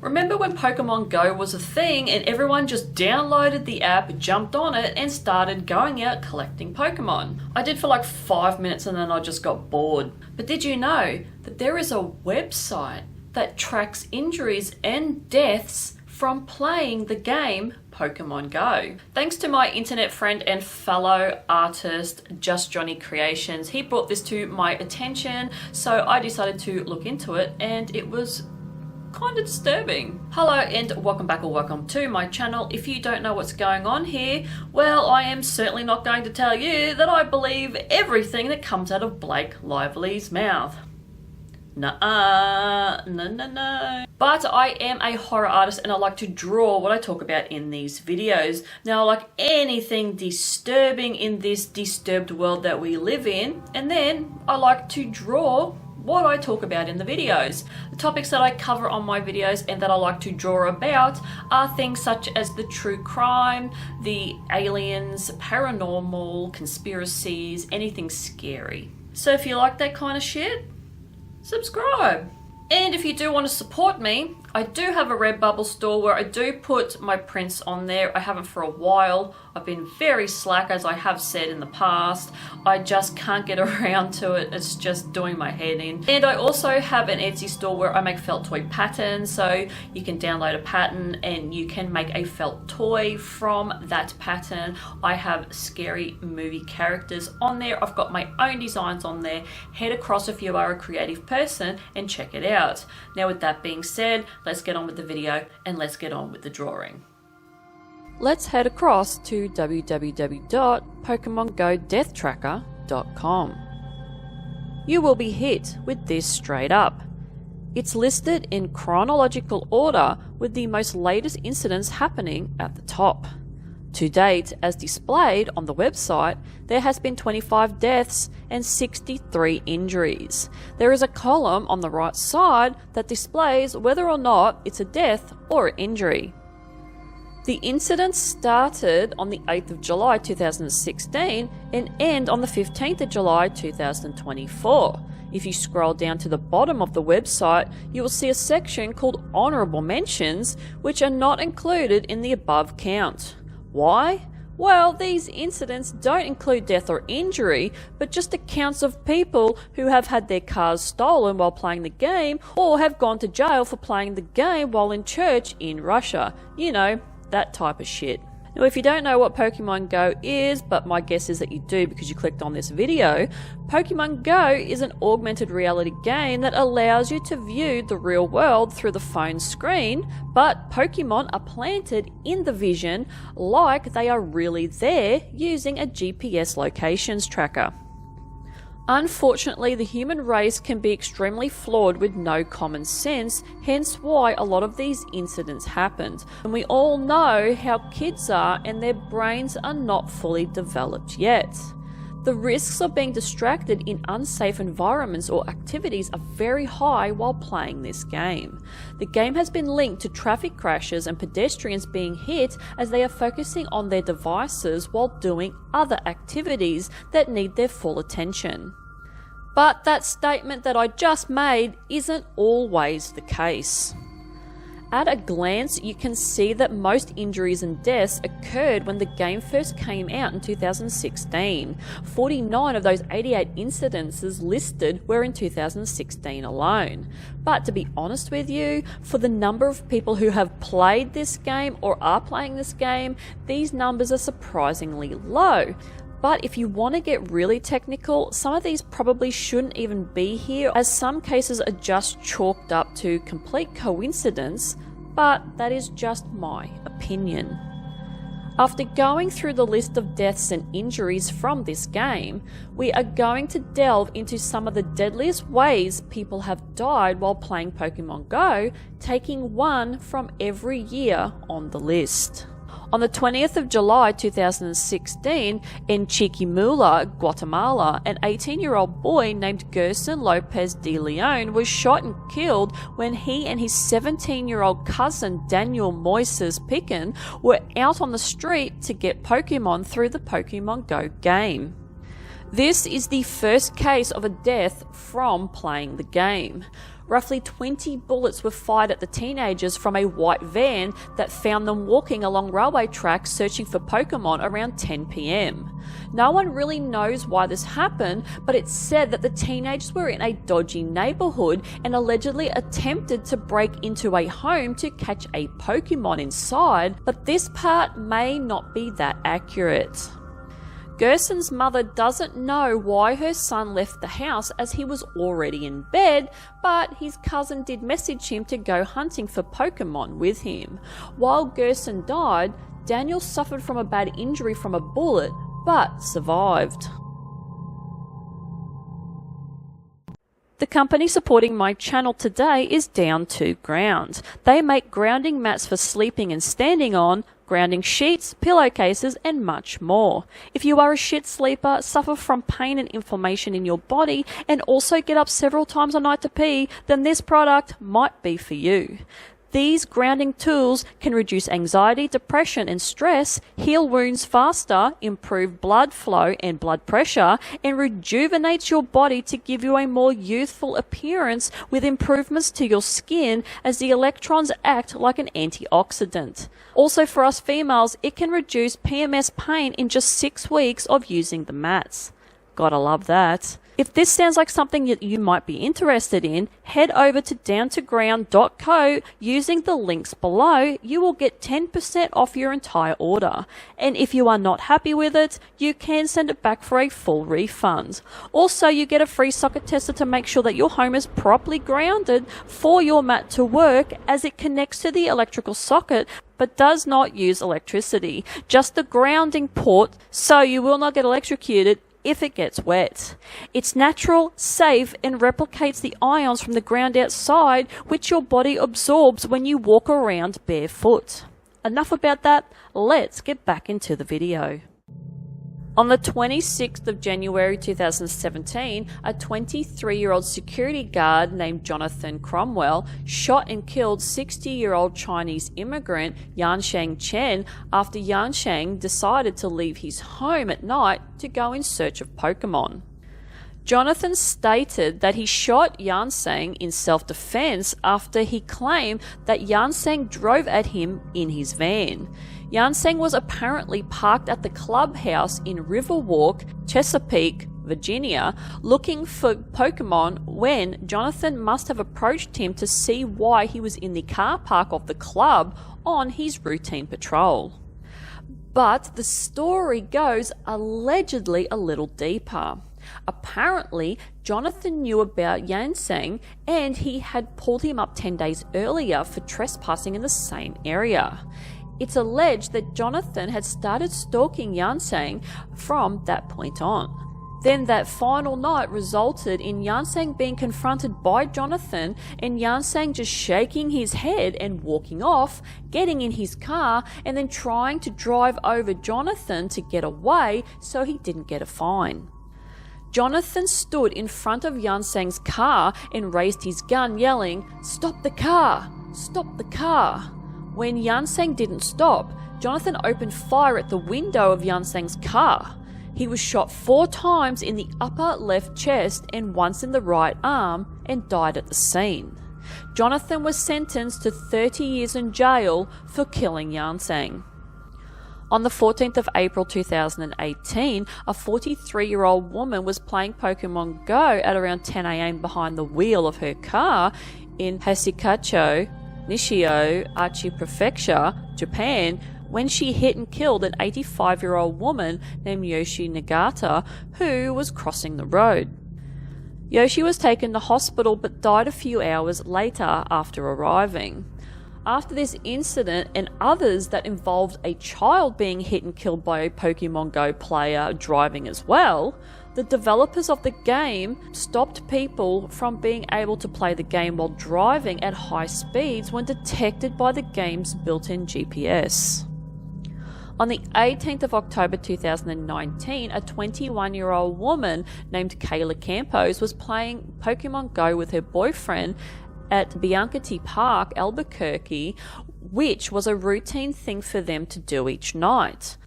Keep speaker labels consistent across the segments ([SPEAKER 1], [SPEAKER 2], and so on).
[SPEAKER 1] Remember when Pokemon Go was a thing and everyone just downloaded the app, jumped on it, and started going out collecting Pokemon? I did for like 5 minutes and then I just got bored. But did you know that there is a website that tracks injuries and deaths from playing the game Pokemon Go? Thanks to my internet friend and fellow artist, Just Johnny Creations, he brought this to my attention, so I decided to look into it, and it was kind of disturbing. Hello and welcome back or welcome to my channel. If you don't know what's going on here, well, I am certainly not going to tell you that I believe everything that comes out of Blake Lively's mouth. Nuh-uh, no. But I am a horror artist and I like to draw what I talk about in these videos. Now, like anything disturbing in this disturbed world that we live in, and then I like to draw what I talk about in the videos. The topics that I cover on my videos and that I like to draw about are things such as the true crime, the aliens, paranormal, conspiracies, anything scary. So if you like that kind of shit, subscribe. And if you do want to support me, I do have a Redbubble store where I do put my prints on there. I haven't for a while. I've been very slack, as I have said in the past. I just can't get around to it. It's just doing my head in. And I also have an Etsy store where I make felt toy patterns. So you can download a pattern and you can make a felt toy from that pattern. I have scary movie characters on there. I've got my own designs on there. Head across if you are a creative person and check it out. Now, with that being said, let's get on with the video and let's get on with the drawing. Let's head across to www.PokemonGoDeathTracker.com. You will be hit with this straight up. It's listed in chronological order with the most latest incidents happening at the top. To date, as displayed on the website, there has been 25 deaths and 63 injuries. There is a column on the right side that displays whether or not it's a death or an injury. The incident started on the 8th of July 2016 and end on the 15th of July 2024. If you scroll down to the bottom of the website, you will see a section called Honourable Mentions, which are not included in the above count. Why? Well, these incidents don't include death or injury, but just accounts of people who have had their cars stolen while playing the game or have gone to jail for playing the game while in church in Russia. You know, that type of shit. Now, if you don't know what Pokemon Go is, but my guess is that you do because you clicked on this video, Pokemon Go is an augmented reality game that allows you to view the real world through the phone screen, but Pokemon are planted in the vision like they are really there using a GPS locations tracker. Unfortunately, the human race can be extremely flawed with no common sense, hence why a lot of these incidents happened. And we all know how kids are and their brains are not fully developed yet. The risks of being distracted in unsafe environments or activities are very high while playing this game. The game has been linked to traffic crashes and pedestrians being hit as they are focusing on their devices while doing other activities that need their full attention. But that statement that I just made isn't always the case. At a glance, you can see that most injuries and deaths occurred when the game first came out in 2016. 49 of those 88 incidences listed were in 2016 alone. But to be honest with you, for the number of people who have played this game or are playing this game, these numbers are surprisingly low. But if you want to get really technical, some of these probably shouldn't even be here, as some cases are just chalked up to complete coincidence, but that is just my opinion. After going through the list of deaths and injuries from this game, we are going to delve into some of the deadliest ways people have died while playing Pokemon Go, taking one from every year on the list. On the 20th of July 2016, in Chiquimula, Guatemala, an 18-year-old boy named Gerson Lopez de Leon was shot and killed when he and his 17-year-old cousin Daniel Moises Pican were out on the street to get Pokemon through the Pokemon Go game. This is the first case of a death from playing the game. Roughly 20 bullets were fired at the teenagers from a white van that found them walking along railway tracks searching for Pokémon around 10 PM. No one really knows why this happened, but it's said that the teenagers were in a dodgy neighbourhood and allegedly attempted to break into a home to catch a Pokémon inside, but this part may not be that accurate. Gerson's mother doesn't know why her son left the house as he was already in bed, but his cousin did message him to go hunting for Pokémon with him. While Gerson died, Daniel suffered from a bad injury from a bullet, but survived. The company supporting my channel today is Down to Ground. They make grounding mats for sleeping and standing on, grounding sheets, pillowcases, and much more. If you are a shit sleeper, suffer from pain and inflammation in your body, and also get up several times a night to pee, then this product might be for you. These grounding tools can reduce anxiety, depression, and stress, heal wounds faster, improve blood flow and blood pressure, and rejuvenates your body to give you a more youthful appearance with improvements to your skin as the electrons act like an antioxidant. Also for us females, it can reduce PMS pain in just 6 weeks of using the mats. Gotta love that. If this sounds like something that you might be interested in, head over to downtoground.co using the links below. You will get 10% off your entire order. And if you are not happy with it, you can send it back for a full refund. Also, you get a free socket tester to make sure that your home is properly grounded for your mat to work, as it connects to the electrical socket but does not use electricity, just the grounding port, so you will not get electrocuted if it gets wet. It's natural, safe, and replicates the ions from the ground outside, which your body absorbs when you walk around barefoot. Enough about that, let's get back into the video. On the 26th of January 2017, a 23-year-old security guard named Jonathan Cromwell shot and killed 60-year-old Chinese immigrant Yansheng Chen after Yansheng decided to leave his home at night to go in search of Pokémon. Jonathan stated that he shot Yansheng in self-defense after he claimed that Yansheng drove at him in his van. Yansheng was apparently parked at the clubhouse in Riverwalk, Chesapeake, Virginia, looking for Pokémon when Jonathan must have approached him to see why he was in the car park of the club on his routine patrol. But the story goes allegedly a little deeper. Apparently, Jonathan knew about Yansheng and he had pulled him up 10 days earlier for trespassing in the same area. It's alleged that Jonathan had started stalking Yansheng from that point on. Then that final night resulted in Yansheng being confronted by Jonathan and Yansheng just shaking his head and walking off, getting in his car and then trying to drive over Jonathan to get away so he didn't get a fine. Jonathan stood in front of Yansheng's car and raised his gun, yelling, "Stop the car! Stop the car!" When Yansheng didn't stop, Jonathan opened fire at the window of Yansheng's car. He was shot 4 times in the upper left chest and once in the right arm and died at the scene. Jonathan was sentenced to 30 years in jail for killing Yansheng. On the 14th of April 2018, a 43-year-old woman was playing Pokemon Go at around 10 AM behind the wheel of her car in Hasikacho, Nishio, Aichi Prefecture, Japan, when she hit and killed an 85-year-old woman named Yoshi Nagata, who was crossing the road. Yoshi was taken to hospital but died a few hours later after arriving. After this incident and others that involved a child being hit and killed by a Pokemon Go player driving as well, the developers of the game stopped people from being able to play the game while driving at high speeds when detected by the game's built-in GPS. On the 18th of October 2019, a 21-year-old woman named Kayla Campos was playing Pokemon Go with her boyfriend at Bianchetti Park, Albuquerque, which was a routine thing for them to do each night.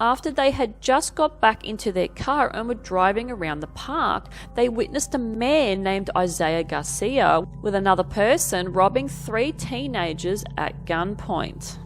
[SPEAKER 1] After they had just got back into their car and were driving around the park, they witnessed a man named Isaiah Garcia with another person robbing 3 teenagers at gunpoint.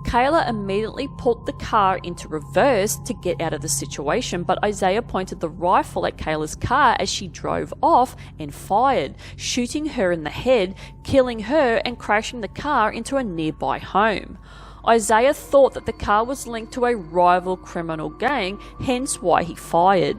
[SPEAKER 1] Kayla immediately pulled the car into reverse to get out of the situation, but Isaiah pointed the rifle at Kayla's car as she drove off and fired, shooting her in the head, killing her and crashing the car into a nearby home. Isaiah thought that the car was linked to a rival criminal gang, hence why he fired.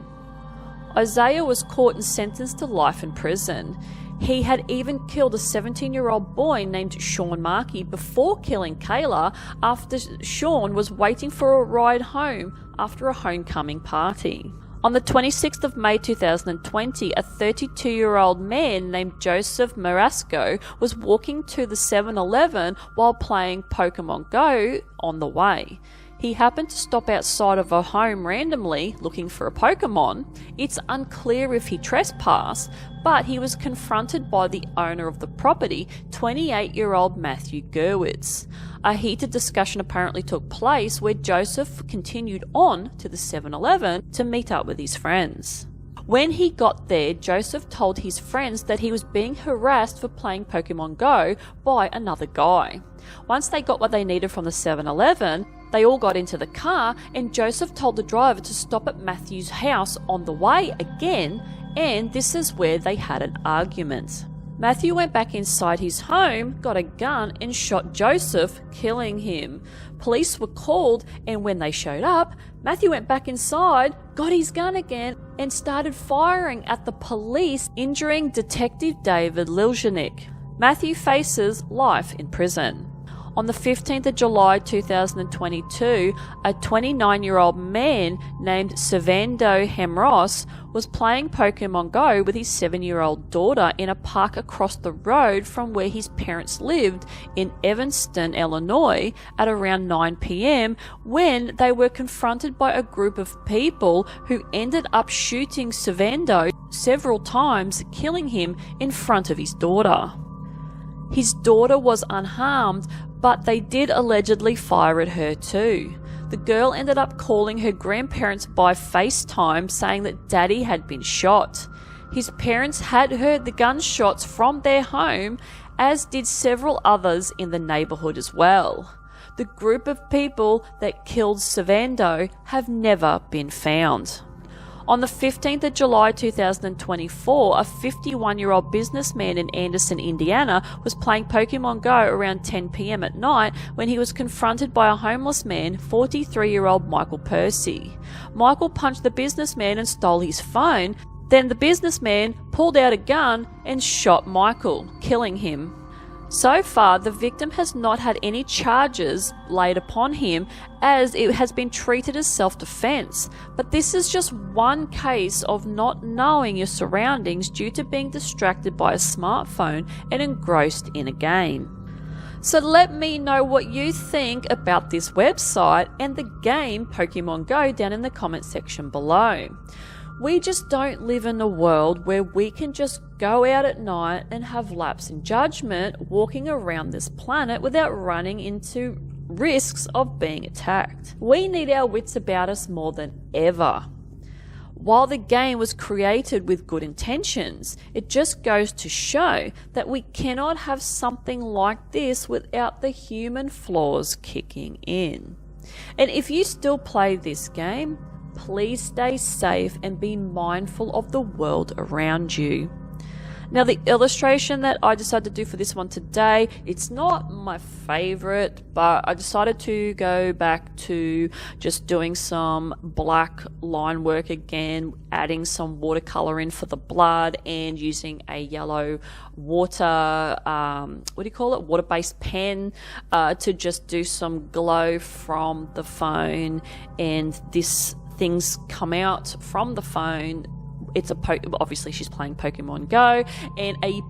[SPEAKER 1] Isaiah was caught and sentenced to life in prison. He had even killed a 17-year-old boy named Sean Markey before killing Kayla after Sean was waiting for a ride home after a homecoming party. On the 26th of May 2020, a 32-year-old man named Joseph Marasco was walking to the 7-Eleven while playing Pokémon Go on the way. He happened to stop outside of a home randomly looking for a Pokemon. It's unclear if he trespassed, but he was confronted by the owner of the property, 28-year-old Matthew Gerwitz. A heated discussion apparently took place where Joseph continued on to the 7-Eleven to meet up with his friends. When he got there, Joseph told his friends that he was being harassed for playing Pokemon Go by another guy. Once they got what they needed from the 7-Eleven, they all got into the car and Joseph told the driver to stop at Matthew's house on the way again, and this is where they had an argument. Matthew went back inside his home, got a gun and shot Joseph, killing him. Police were called, and when they showed up, Matthew went back inside, got his gun again and started firing at the police, injuring Detective David Liljanik. Matthew faces life in prison. On the 15th of July 2022, a 29-year-old man named Servando Hemros was playing Pokemon Go with his 7-year-old daughter in a park across the road from where his parents lived in Evanston, Illinois, at around 9 p.m. when they were confronted by a group of people who ended up shooting Servando several times, killing him in front of his daughter. His daughter was unharmed, but they did allegedly fire at her too. The girl ended up calling her grandparents by FaceTime saying that Daddy had been shot. His parents had heard the gunshots from their home, as did several others in the neighbourhood as well. The group of people that killed Servando have never been found. On the 15th of July 2024, a 51-year-old businessman in Anderson, Indiana, was playing Pokemon Go around 10 p.m. at night when he was confronted by a homeless man, 43-year-old Michael Percy. Michael punched the businessman and stole his phone. Then the businessman pulled out a gun and shot Michael, killing him. So far, the victim has not had any charges laid upon him, as it has been treated as self-defense. But this is just one case of not knowing your surroundings due to being distracted by a smartphone and engrossed in a game. So let me know what you think about this website and the game Pokemon Go down in the comment section below. We just don't live in a world where we can just go out at night and have lapse in judgment walking around this planet without running into risks of being attacked. We need our wits about us more than ever. While the game was created with good intentions, it just goes to show that we cannot have something like this without the human flaws kicking in. And if you still play this game, please stay safe and be mindful of the world around you. Now, the illustration that I decided to do for this one today, it's not my favorite, but I decided to go back to just doing some black line work again, adding some watercolour in for the blood and using a yellow water-based pen to just do some glow from the phone, and this things come out from the phone. It's obviously she's playing Pokemon Go, and a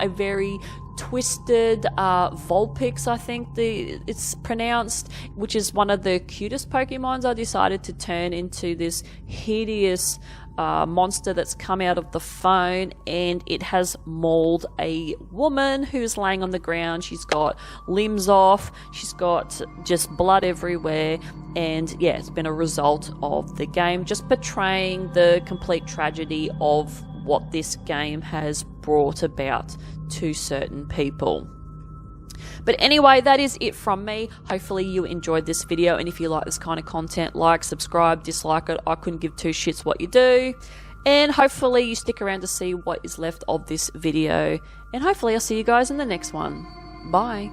[SPEAKER 1] very twisted Vulpix, I think it's pronounced, which is one of the cutest Pokemons. I decided to turn into this hideous monster that's come out of the phone, and it has mauled a woman who's laying on the ground. She's got limbs off, she's got just blood everywhere, and yeah, it's been a result of the game, just portraying the complete tragedy of what this game has brought about to certain people. But anyway, that is it from me. Hopefully you enjoyed this video, and if you like this kind of content, like, subscribe, dislike it. I couldn't give two shits what you do. And hopefully you stick around to see what is left of this video. And hopefully I'll see you guys in the next one. Bye.